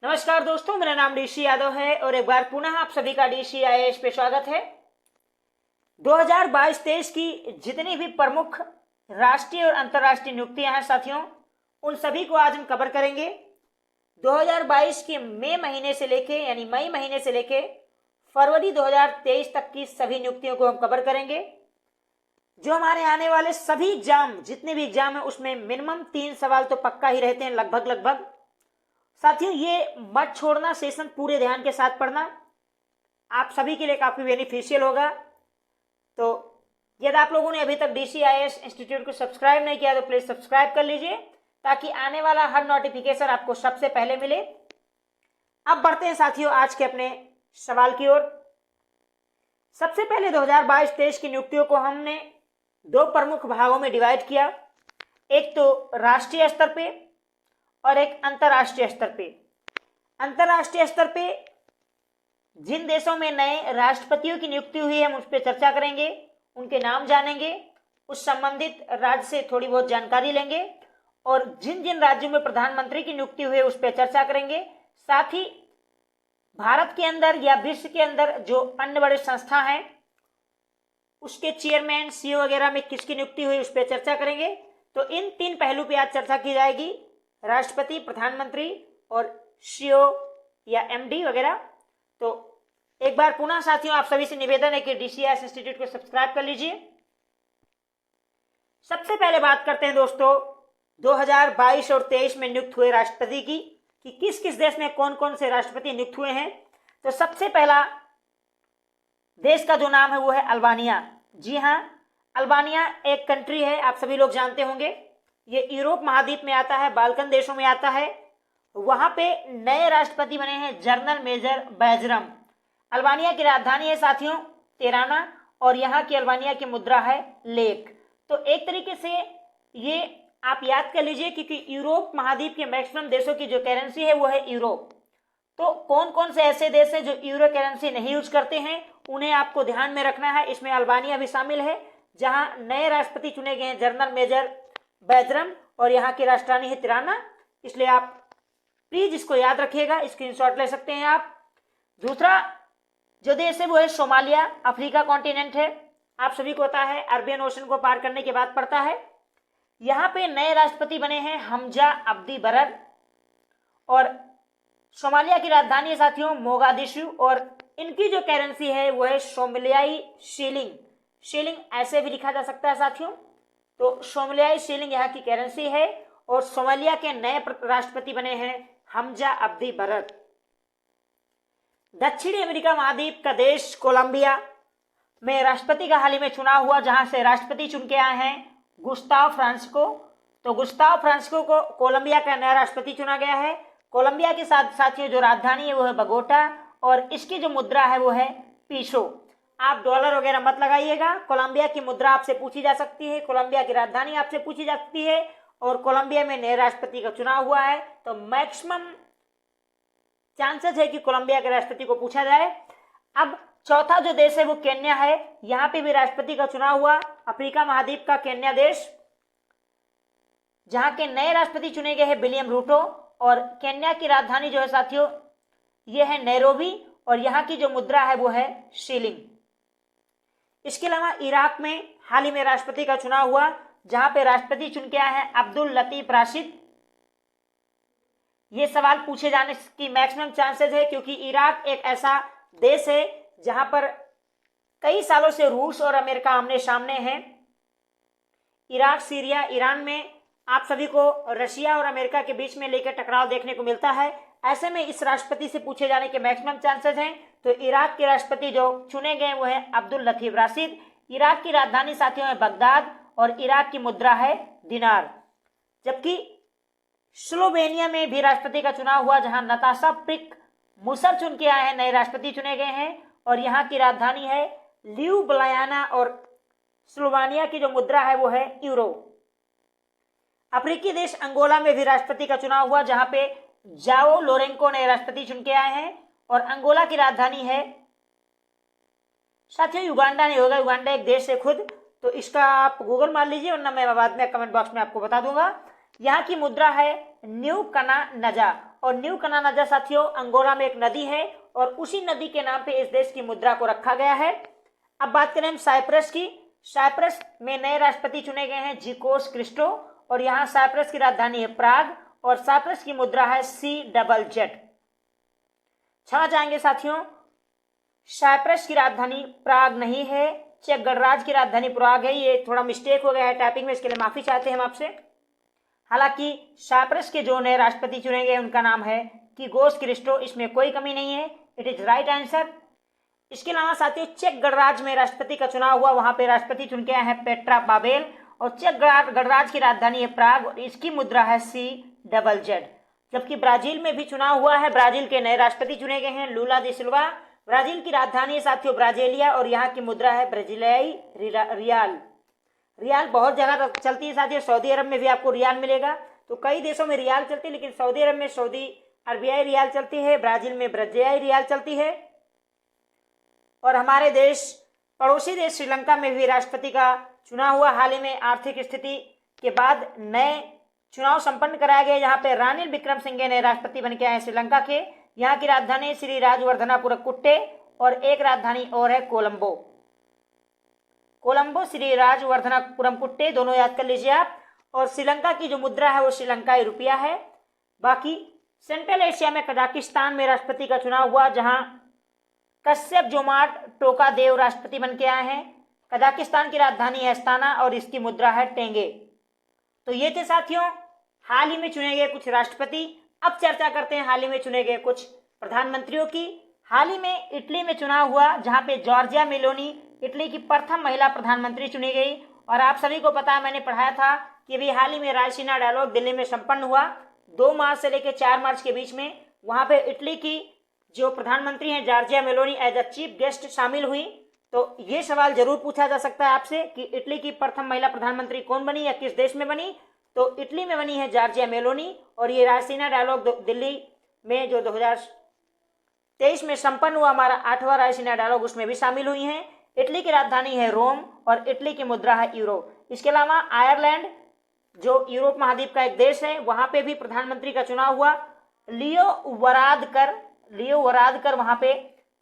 नमस्कार दोस्तों, मेरा नाम ऋषि यादव है और एक बार पुनः आप सभी का DCIAS पे स्वागत है। 2022-23 की जितनी भी प्रमुख राष्ट्रीय और अंतर्राष्ट्रीय नियुक्तियां हैं साथियों, उन सभी को आज हम कवर करेंगे। 2022 के मई महीने से लेके फरवरी 2023 तक की सभी नियुक्तियों को हम कवर करेंगे। जो हमारे आने वाले सभी एग्जाम, जितने भी एग्जाम है, उसमें मिनिमम 3 सवाल तो पक्का ही रहते हैं, लगभग। साथियों, ये मत छोड़ना, सेशन पूरे ध्यान के साथ पढ़ना, आप सभी के लिए काफी बेनिफिशियल होगा। तो यदि आप लोगों ने अभी तक DCIAS इंस्टीट्यूट को सब्सक्राइब नहीं किया तो प्लीज सब्सक्राइब कर लीजिए, ताकि आने वाला हर नोटिफिकेशन आपको सबसे पहले मिले। अब बढ़ते हैं साथियों आज के अपने सवाल की ओर। सबसे पहले 2022-23 की नियुक्तियों को हमने दो प्रमुख भागों में डिवाइड किया, एक तो राष्ट्रीय स्तर पे और एक अंतर्राष्ट्रीय स्तर पे। अंतर्राष्ट्रीय स्तर पे जिन देशों में नए राष्ट्रपतियों की नियुक्ति हुई है, हम उस पर चर्चा करेंगे, उनके नाम जानेंगे, उस संबंधित राज्य से थोड़ी बहुत जानकारी लेंगे, और जिन जिन राज्यों में प्रधानमंत्री की नियुक्ति हुई है उस पर चर्चा करेंगे। साथ ही भारत के अंदर या विश्व के अंदर जो अन्य बड़े संस्था हैं, उसके चेयरमैन, CEO वगैरह में किसकी नियुक्ति हुई उस पर चर्चा करेंगे। तो इन 3 पहलू पे आज चर्चा की जाएगी, राष्ट्रपति, प्रधानमंत्री और CEO या MD वगैरह। तो एक बार पुनः साथियों आप सभी से निवेदन है कि DCIAS इंस्टीट्यूट को सब्सक्राइब कर लीजिए। सबसे पहले बात करते हैं दोस्तों 2022 और 23 में नियुक्त हुए राष्ट्रपति की, कि किस किस देश में कौन कौन से राष्ट्रपति नियुक्त हुए हैं। तो सबसे पहला देश का जो नाम है वो है अल्बानिया। जी हाँ, अल्बानिया एक कंट्री है, आप सभी लोग जानते होंगे। ये यूरोप महाद्वीप में आता है, बाल्कन देशों में आता है। वहां पे नए राष्ट्रपति बने हैं जनरल मेजर बैजरम। अल्बानिया की राजधानी है साथियों तिराना, और यहाँ की अल्बानिया की मुद्रा है लेक। तो एक तरीके से ये आप याद कर लीजिए, क्योंकि यूरोप महाद्वीप के मैक्सिमम देशों की जो करेंसी है वो है यूरो। तो कौन कौन से ऐसे देश हैं जो यूरो करेंसी नहीं यूज करते हैं, उन्हें आपको ध्यान में रखना है। इसमें अल्बानिया भी शामिल है, जहां नए राष्ट्रपति चुने गए हैं जनरल मेजर बैजरम, और यहाँ की राजधानी है तिराना। इसलिए आप प्लीज इसको याद रखिएगा, स्क्रीनशॉट ले सकते हैं आप। दूसरा जो देश है वो है सोमालिया, अफ्रीका कॉन्टिनेंट है, आप सभी को पता है, अरबियन ओशन को पार करने के बाद पड़ता है। यहाँ पे नए राष्ट्रपति बने हैं हमजा अब्दी बरर, और सोमालिया की राजधानी है साथियों मोगादिशु, और इनकी जो करेंसी है वो है सोमालियाई शीलिंग। शीलिंग ऐसे भी लिखा जा सकता है साथियों। तो सोमालियाई शीलिंग यहाँ की करेंसी है, और सोमालिया के नए राष्ट्रपति बने हैं हमजा अब्दी बरर। दक्षिणी अमेरिका महाद्वीप का देश कोलंबिया में राष्ट्रपति का हाल ही में चुनाव हुआ, जहां से राष्ट्रपति चुन के आए हैं गुस्ताव फ्रांसिस्को। तो गुस्ताव फ्रांसिस्को को कोलंबिया का नया राष्ट्रपति चुना गया है। कोलंबिया के साथ साथियों जो राजधानी है वो है बगोटा, और इसकी जो मुद्रा है वो है पीसो। आप डॉलर वगैरह मत लगाइएगा, कोलंबिया की मुद्रा आपसे पूछी जा सकती है, कोलंबिया की राजधानी आपसे पूछी जा सकती है, और कोलंबिया में नए राष्ट्रपति का चुनाव हुआ है। तो मैक्सिमम चांसेस है कि कोलंबिया के राष्ट्रपति को पूछा जाए। अब चौथा जो देश है वो केन्या है, यहाँ पे भी राष्ट्रपति का चुनाव हुआ, अफ्रीका महाद्वीप का केन्या देश, जहां के नए राष्ट्रपति चुने गए हैं विलियम रूटो, और केन्या की राजधानी जो है साथियों ये है नैरोबी, और यहाँ की जो मुद्रा है वो है शीलिंग। इसके अलावा इराक में हाल ही में राष्ट्रपति का चुनाव हुआ, जहां पे राष्ट्रपति चुन के आए हैं अब्दुल लतीफ राशिद। ये सवाल पूछे जाने की मैक्सिमम चांसेस है, क्योंकि इराक एक ऐसा देश है जहां पर कई सालों से रूस और अमेरिका आमने सामने हैं। इराक, सीरिया, ईरान में आप सभी को रशिया और अमेरिका के बीच में लेकर टकराव देखने को मिलता है। ऐसे में इस राष्ट्रपति से पूछे जाने के मैक्सिमम चांसेस हैं। तो इराक के राष्ट्रपति जो चुने गए वो है अब्दुल लतीफ राशिद। इराक की राजधानी साथियों है बगदाद, और इराक की मुद्रा है दिनार। जबकि स्लोवेनिया में भी राष्ट्रपति का चुनाव हुआ, जहां नताशा पिक मुसर चुन के आए हैं, नए राष्ट्रपति चुने गए हैं, और यहाँ की राजधानी है ल्यूब्लायाना, और स्लोवेनिया की जो मुद्रा है वो है यूरो। अफ्रीकी देश अंगोला में भी राष्ट्रपति का चुनाव हुआ, जहां पे जाओ लोरेंको नए राष्ट्रपति चुन के आए हैं, और अंगोला की राजधानी है साथियों युगांडा नहीं होगा, युगांडा एक देश है खुद। तो इसका आप गूगल मार लीजिए, वरना मैं बाद में कमेंट बॉक्स में आपको बता दूंगा। यहाँ की मुद्रा है न्यू कनानजा। और न्यू कनानजा साथियों अंगोला में एक नदी है और उसी नदी के नाम पे इस देश की मुद्रा को रखा गया है। अब बात करें हम साइप्रस की। साइप्रस में नए राष्ट्रपति चुने गए हैं जिकोस क्रिस्टो और यहाँ साइप्रस की राजधानी है प्राग और साइप्रस की मुद्रा है CZZ। क्षमा चाहेंगे साथियों, साइप्रस की राजधानी प्राग नहीं है, चेक गणराज्य की राजधानी प्राग है। ये थोड़ा मिस्टेक हो गया है टाइपिंग में, इसके लिए माफी चाहते हैं हम आपसे। हालांकि साइप्रस के जो नए राष्ट्रपति चुने गए उनका नाम है कीगोस क्रिस्टो, इसमें कोई कमी नहीं है, इट इज राइट आंसर। इसके अलावा साथियों चेक गणराज्य में राष्ट्रपति का चुनाव हुआ, वहां पे राष्ट्रपति चुन के आए हैं पेट्रा पावेल और चेक गणराज्य की राजधानी है प्राग और इसकी मुद्रा है CZZ। जबकि ब्राजील में भी चुनाव हुआ है, ब्राजील के नए राष्ट्रपति चुने गए हैं लूला दी सिल्वा। ब्राजील की राजधानी है साथियों ब्राजीलिया और यहाँ की मुद्रा है ब्राजीलियाई रियाल। रियाल बहुत जगह चलती है साथियों, सऊदी अरब में भी आपको रियाल मिलेगा। तो कई देशों में रियाल चलती है, लेकिन सऊदी अरब में सऊदी अरबियाई रियाल चलती है, ब्राजील में ब्राजीलियाई रियाल चलती है। और हमारे देश पड़ोसी देश श्रीलंका में भी राष्ट्रपति का चुनाव हुआ हाल ही में। आर्थिक स्थिति के बाद नए चुनाव संपन्न कराया गया, जहां पे रानिल विक्रमसिंघे नए राष्ट्रपति बन के आए श्रीलंका के। यहाँ की राजधानी श्री राजवर्धनापुरम कुट्टे और एक राजधानी और है कोलंबो। कोलंबो श्री राजवर्धनापुरम कुट्टे दोनों याद कर लीजिए आप। और श्रीलंका की जो मुद्रा है वो श्रीलंकाई रुपया है। बाकी सेंट्रल एशिया में कजाकिस्तान में राष्ट्रपति का चुनाव हुआ, जहां कश्यप जोमार्ट टोकादेव राष्ट्रपति बन के आए हैं। कजाकिस्तान की राजधानी है अस्ताना और इसकी मुद्रा है टेंगे। तो ये थे साथियों हाल ही में चुने गए कुछ राष्ट्रपति। अब चर्चा करते हैं हाल ही में चुने गए कुछ प्रधानमंत्रियों की। हाल ही में इटली में चुनाव हुआ, जहां पे जॉर्जिया मेलोनी इटली की प्रथम महिला प्रधानमंत्री चुनी गई। और आप सभी को पता है, मैंने पढ़ाया था कि अभी हाल ही में रायसीना डायलॉग दिल्ली में संपन्न हुआ 2 मार्च से लेकर 4 मार्च के बीच में। वहां पे इटली की जो प्रधानमंत्री हैं Giorgia Meloni as a chief guest शामिल हुई। तो ये सवाल जरूर पूछा जा सकता है आपसे कि इटली की प्रथम महिला प्रधानमंत्री कौन बनी या किस देश में बनी। तो इटली में बनी है जॉर्जिया मेलोनी और ये रायसीना डायलॉग दिल्ली में जो 2023 में संपन्न हुआ हमारा 8वां रायसीना डायलॉग, उसमें भी शामिल हुई हैं। इटली की राजधानी है रोम और इटली की मुद्रा है यूरो। इसके अलावा आयरलैंड जो यूरोप महाद्वीप का एक देश है, वहां पे भी प्रधानमंत्री का चुनाव हुआ। लियो वरादकर वहां पे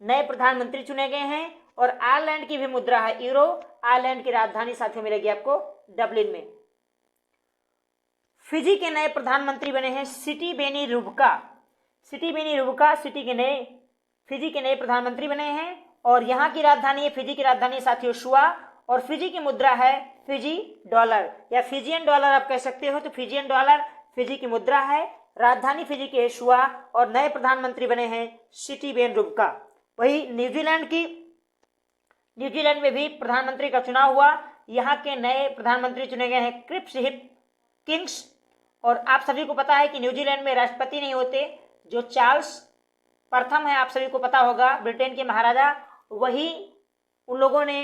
नए प्रधानमंत्री चुने गए हैं। और आयरलैंड की भी मुद्रा है यूरो। आयरलैंड की राजधानी साथियों मिलेगी आपको डबलिन में। फिजी के नए प्रधानमंत्री बने हैं सिटीबेनी रुबका। फिजी के नए प्रधानमंत्री बने हैं और यहाँ की राजधानी है, फिजी की राजधानी साथियों शुआ और फिजी की मुद्रा है फिजी डॉलर या फिजियन डॉलर आप कह सकते हो। तो फिजियन डॉलर फिजी की मुद्रा है, राजधानी फिजी की है शुआ और नए प्रधानमंत्री बने हैं सिटीबेन रुबका। वही न्यूजीलैंड में भी प्रधानमंत्री का चुनाव हुआ। यहाँ के नए प्रधानमंत्री चुने गए हैं क्रिप्स किंग्स। और आप सभी को पता है कि न्यूजीलैंड में राष्ट्रपति नहीं होते, जो चार्ल्स प्रथम है आप सभी को पता होगा, ब्रिटेन के महाराजा, वही उन लोगों ने,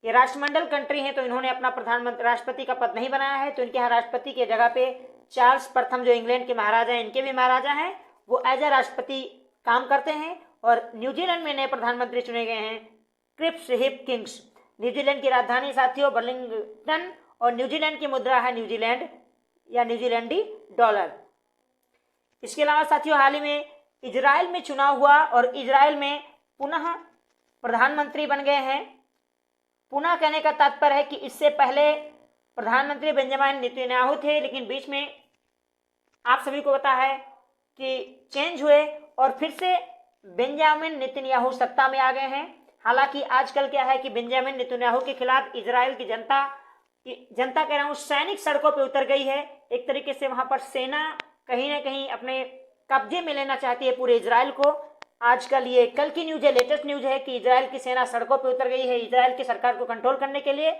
ये राष्ट्रमंडल कंट्री है तो इन्होंने अपना प्रधानमंत्री राष्ट्रपति का पद नहीं बनाया है। तो इनके यहाँ राष्ट्रपति की जगह पे चार्ल्स प्रथम जो इंग्लैंड के महाराजा हैं, इनके भी महाराजा हैं, वो एज ए राष्ट्रपति काम करते हैं। और न्यूजीलैंड में नए प्रधानमंत्री चुने गए हैं क्रिप्स किंग्स। न्यूजीलैंड की राजधानी साथियों वेलिंगटन और न्यूजीलैंड की मुद्रा है न्यूजीलैंड या न्यूजीलैंडी डॉलर। इसके अलावा साथियों हाल ही में इजराइल में चुनाव हुआ और इजराइल में पुनः प्रधानमंत्री बन गए हैं। पुनः कहने का तात्पर्य है कि इससे पहले प्रधानमंत्री बेंजामिन नेतन्याहू थे, लेकिन बीच में आप सभी को पता है कि चेंज हुए और फिर से बेंजामिन नेतन्याहू सत्ता में आ गए हैं। हालांकि आजकल क्या है कि बेंजामिन नेतन्याहू के खिलाफ इजराइल की जनता कह रहा हूँ सैनिक सड़कों पर उतर गई है। एक तरीके से वहां पर सेना कहीं ना कहीं अपने कब्जे में लेना चाहती है पूरे इजराइल को। आजकल ये कल की न्यूज है, लेटेस्ट न्यूज है कि इजराइल की सेना सड़कों पर उतर गई है इजराइल की सरकार को कंट्रोल करने के लिए।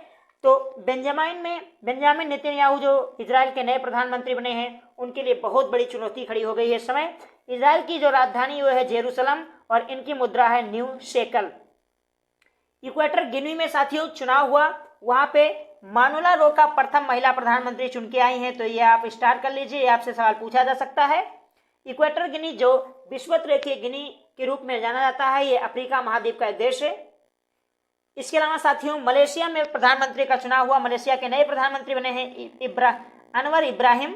तो बेंजामिन नेतन्याहू जो इजराइल के नए प्रधानमंत्री बने हैं, उनके लिए बहुत बड़ी चुनौती खड़ी हो गई है इस समय। इजराइल की जो राजधानी वो है जेरूसलम और इनकी मुद्रा है न्यू शेकल। इक्वेटर गिनी में साथियों चुनाव हुआ, वहां पे मानुला रोका प्रथम महिला प्रधानमंत्री चुन के आई हैं। तो ये आप स्टार्ट कर लीजिए, आपसे सवाल पूछा जा सकता है। इक्वेटर गिनी जो विषुवत रेखीय गिनी के रूप में जाना जाता है, ये अफ्रीका महाद्वीप का एक देश है। इसके अलावा साथियों मलेशिया में प्रधानमंत्री का चुनाव हुआ। मलेशिया के नए प्रधानमंत्री बने हैं अनवर इब्राहिम।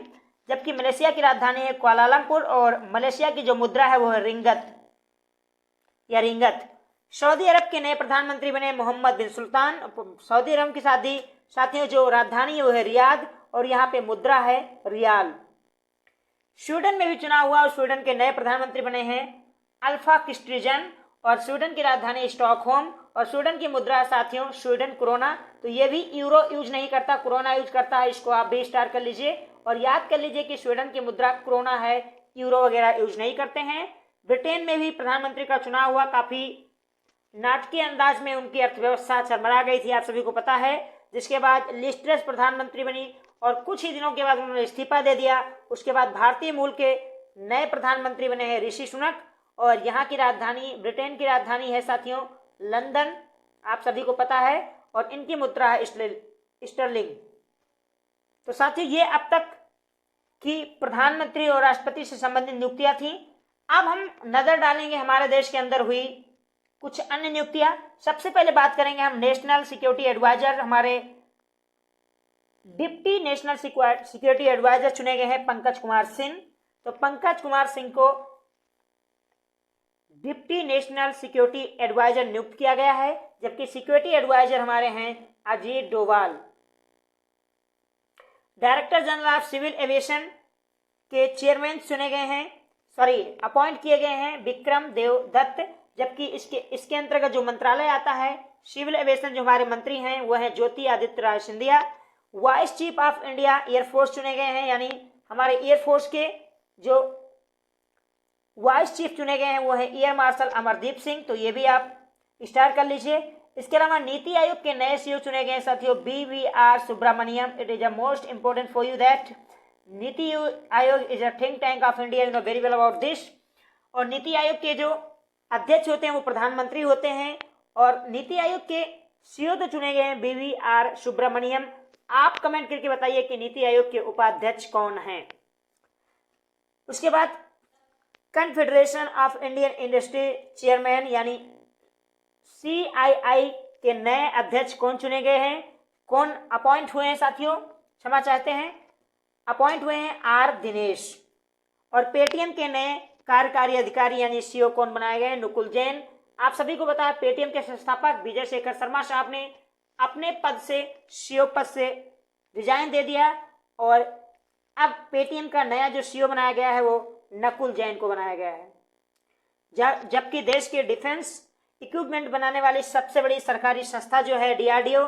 जबकि मलेशिया की राजधानी है कुआलालंपुर और मलेशिया की जो मुद्रा है वो है रिंगत या रिंगत। सऊदी अरब के नए प्रधानमंत्री बने मोहम्मद बिन सुल्तान। सऊदी अरब की साथियों जो राजधानी है वो है रियाद और यहाँ पे मुद्रा है रियाल। स्वीडन में भी चुनाव हुआ और स्वीडन के नए प्रधानमंत्री बने हैं अल्फा क्रिस्टिजन और स्वीडन की राजधानी स्टॉकहोम और स्वीडन की मुद्रा है साथियों स्वीडन कोरोना। तो ये भी यूरो यूज नहीं करता, कोरोना यूज करता है, इसको आप भी स्टार कर लीजिए और याद कर लीजिए कि स्वीडन की मुद्रा कोरोना है, यूरो वगैरह यूज नहीं करते हैं। ब्रिटेन में भी प्रधानमंत्री का चुनाव हुआ, काफी नाटकीय अंदाज में उनकी अर्थव्यवस्था चरमरा गई थी, आप सभी को पता है। जिसके बाद लिज ट्रस प्रधानमंत्री बनी और कुछ ही दिनों के बाद उन्होंने इस्तीफा दे दिया। उसके बाद भारतीय मूल के नए प्रधानमंत्री बने हैं ऋषि सुनक और यहाँ की राजधानी ब्रिटेन की राजधानी है साथियों लंदन, आप सभी को पता है, और इनकी मुद्रा है स्टर्लिंग। तो साथियों ये अब तक की प्रधानमंत्री और राष्ट्रपति से संबंधित नियुक्तियां थी। अब हम नजर डालेंगे हमारे देश के अंदर हुई कुछ अन्य नियुक्तियां। सबसे पहले बात करेंगे हम नेशनल सिक्योरिटी एडवाइजर। हमारे डिप्टी नेशनल सिक्योरिटी एडवाइजर चुने गए हैं पंकज कुमार सिंह। तो पंकज कुमार सिंह को डिप्टी नेशनल सिक्योरिटी एडवाइजर नियुक्त किया गया है, जबकि सिक्योरिटी एडवाइजर हमारे हैं Ajit Doval. Director general of civil aviation के चेयरमैन चुने गए हैं, अपॉइंट किए गए हैं विक्रम देव दत्त, जबकि इसके अंतर्गत जो मंत्रालय आता है सिविल एविएशन, जो हमारे मंत्री हैं वो हैं Jyoti Aditya Rai Scindia. Vice chief of India air force चुने गए हैं, यानी हमारे एयरफोर्स के जो वाइस चीफ चुने गए हैं वो है एयर मार्शल अमरदीप सिंह। तो ये भी आप स्टार कर लीजिए। इसके अलावा नीति आयोग के नए सीईओ चुने गए साथियों BVR Subrahmanyam. It is a most important for you that NITI Aayog is a think tank of India, you know very well about this. और नीति आयोग के जो अध्यक्ष होते हैं वो प्रधानमंत्री होते हैं और नीति आयोग के सीईओ तो चुने गए हैं BVR सुब्रमण्यम। आप कमेंट करके बताइए कि नीति आयोग के उपाध्यक्ष कौन हैं। उसके बाद confederation of Indian industry chairman यानी CII के नए अध्यक्ष कौन चुने गए हैं, कौन अपॉइंट हुए हैं साथियों, क्षमा चाहते हैं, अपॉइंट हुए हैं R दिनेश। और पेटीएम के नए कार्यकारी अधिकारी यानी CEO कौन बनाए गए, नुकुल जैन। आप सभी को पता है पेटीएम के संस्थापक विजय शेखर शर्मा साहब ने अपने पद से CEO पद से रिजाइन दे दिया और अब पेटीएम का नया जो CEO बनाया गया है वो नकुल जैन को बनाया गया है। जबकि देश के डिफेंस इक्विपमेंट बनाने वाली सबसे बड़ी सरकारी संस्था जो है DRDO,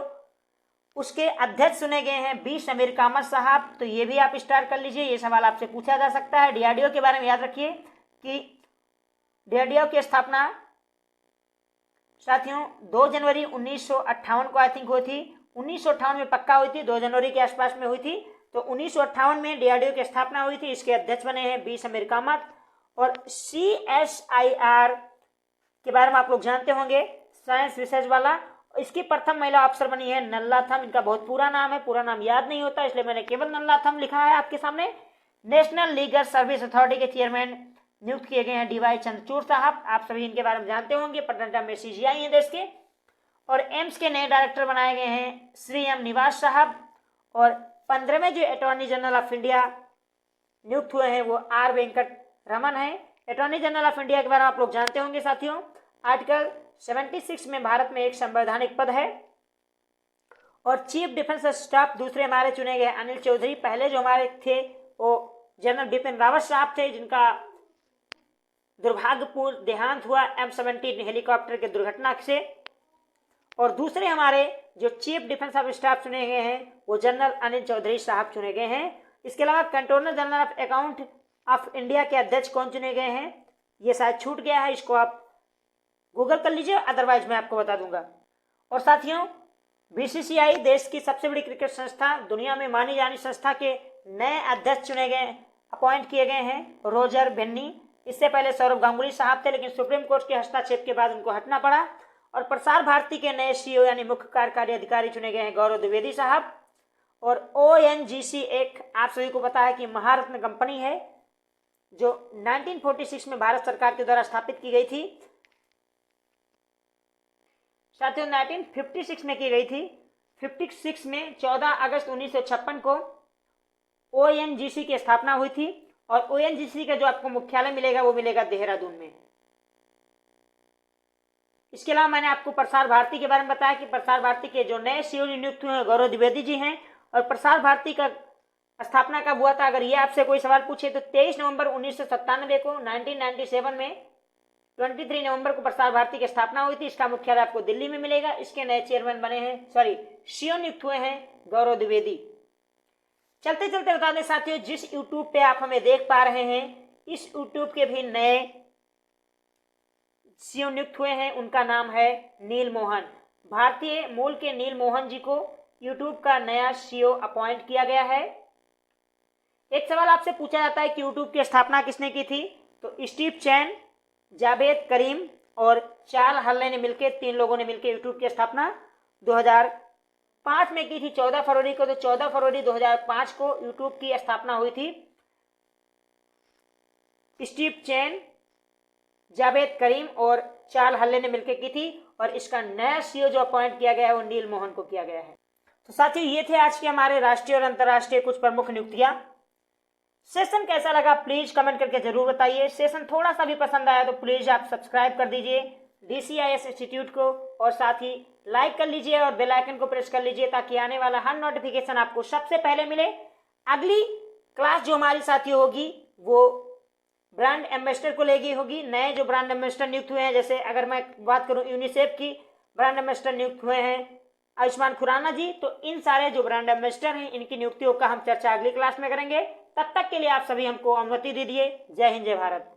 उसके अध्यक्ष चुने गए हैं B समीर कामत साहब। तो ये भी आप स्टार कर लीजिए, ये सवाल आपसे पूछा जा सकता है। DRDO के बारे में याद रखिए कि DRDO की स्थापना साथियों 2 जनवरी 1958 को आई थिंक हुई थी, 1958 में पक्का हुई थी, 2 जनवरी के आसपास में हुई थी। तो 1958 में DRDO की स्थापना हुई थी। इसके अध्यक्ष बने हैं B समीर कामत। और CSIR के बारे में आप लोग जानते होंगे, साइंस रिसर्च वाला, इसकी प्रथम महिला अफसर बनी है नल्लाथम। इनका बहुत पूरा नाम है, पूरा नाम याद नहीं होता इसलिए मैंने केवल नल्लाथम लिखा है आपके सामने। नेशनल लीगल सर्विस अथॉरिटी के चेयरमैन नियुक्त किए गए हैं DY चंद्रचूड़ साहब। आप सभी इनके बारे में जानते होंगे, पटना में CGI है देश के। और एम्स के नए डायरेक्टर बनाए गए हैं श्री M निवास साहब। और 15वें जो अटॉर्नी जनरल ऑफ इंडिया नियुक्त हुए हैं वो R वेंकट रमन है। अटॉर्नी जनरल ऑफ इंडिया के बारे में आप लोग जानते होंगे साथियों, आर्टिकल 76 में भारत में एक संवैधानिक पद है। और चीफ डिफेंस स्टाफ दूसरे हमारे चुने गए अनिल चौधरी। पहले जो हमारे थे वो जनरल बिपिन रावत साहब थे, जिनका दुर्भाग्यपूर्ण देहांत हुआ M17 हेलीकॉप्टर के दुर्घटना से। और दूसरे हमारे जो चीफ डिफेंस ऑफ स्टाफ चुने गए हैं वो जनरल अनिल चौधरी साहब चुने गए हैं। इसके अलावा controller general of account of India के अध्यक्ष कौन चुने गए हैं, ये शायद छूट गया है, इसको आप गूगल कर लीजिए, अदरवाइज मैं आपको बता दूंगा। और साथियों BCCI देश की सबसे बड़ी क्रिकेट संस्था, दुनिया में मानी जानी संस्था के नए अध्यक्ष चुने गए, अपॉइंट किए गए हैं रोजर बेन्नी। इससे पहले सौरभ गांगुली साहब थे, लेकिन सुप्रीम कोर्ट के हस्तक्षेप के बाद उनको हटना पड़ा। और प्रसार भारती के नए CEO यानी मुख्य कार्यकारी अधिकारी चुने गए हैं गौरव द्विवेदी साहब। और ONGC एक आप सभी को पता है कि महारत्न कंपनी है जो 1946 में भारत सरकार के द्वारा स्थापित की गई थी, साथियों 1956 में की गई थी। 56 में 14 अगस्त 1956 को ONGC की स्थापना हुई थी और ONGC का जो आपको मुख्यालय मिलेगा वो मिलेगा देहरादून में। इसके अलावा मैंने आपको प्रसार भारती के बारे में बताया कि प्रसार भारती के जो नए CEO नियुक्त हुए हैं गौरव द्विवेदी जी हैं। और प्रसार भारती का स्थापना कब हुआ था, अगर ये आपसे कोई सवाल पूछे तो 23 नवंबर 1997 को 1997 में 23 नवंबर को प्रसार भारती की स्थापना हुई थी। इसका मुख्यालय आपको दिल्ली में मिलेगा। इसके नए चेयरमैन बने हैं, CEO नियुक्त हुए हैं गौरव द्विवेदी। चलते चलते बता दें साथियों, जिस यूट्यूब पे आप हमें देख पा रहे हैं, इस यूट्यूब के भी नए CEO नियुक्त हुए हैं। उनका नाम है नील मोहन। भारतीय मूल के नील मोहन जी को यूट्यूब का नया CEO अपॉइंट किया गया है। एक सवाल आपसे पूछा जाता है कि यूट्यूब की स्थापना किसने की थी, तो स्टीव चैन, जावेद करीम और चार्ल्स हर्ले ने मिलकर, 3 लोगों ने मिलकर यूट्यूब की स्थापना 2005 में की थी, 14 फरवरी को। तो 14 फरवरी 2005 को यूट्यूब की स्थापना हुई थी। स्टीव चैन, जावेद करीम और चार्ल्स हर्ले ने मिलकर की थी। और इसका नया CEO जो अपॉइंट किया गया है वो नील मोहन को किया गया है। तो साथियों, ये थे आज के हमारे राष्ट्रीय और अंतर्राष्ट्रीय कुछ प्रमुख नियुक्तियां। सेशन कैसा लगा प्लीज कमेंट करके जरूर बताइए। सेशन थोड़ा सा भी पसंद आया तो प्लीज आप सब्सक्राइब कर दीजिए DCIS इंस्टीट्यूट को, और साथ ही लाइक कर लीजिए और बेल आइकन को प्रेस कर लीजिए ताकि आने वाला हर नोटिफिकेशन आपको सबसे पहले मिले। अगली क्लास जो हमारी साथियों होगी वो ब्रांड एम्बेसडर को लेगी होगी। नए जो ब्रांड एम्बेसडर नियुक्त हुए हैं, जैसे अगर मैं बात करूं यूनिसेफ की ब्रांड एम्बेसडर नियुक्त हुए हैं आयुष्मान खुराना जी, तो इन सारे जो ब्रांड एम्बेसडर हैं इनकी नियुक्तियों का हम चर्चा अगली क्लास में करेंगे। तब तक के लिए आप सभी हमको अनुमति दीजिए। जय हिंद, जय भारत।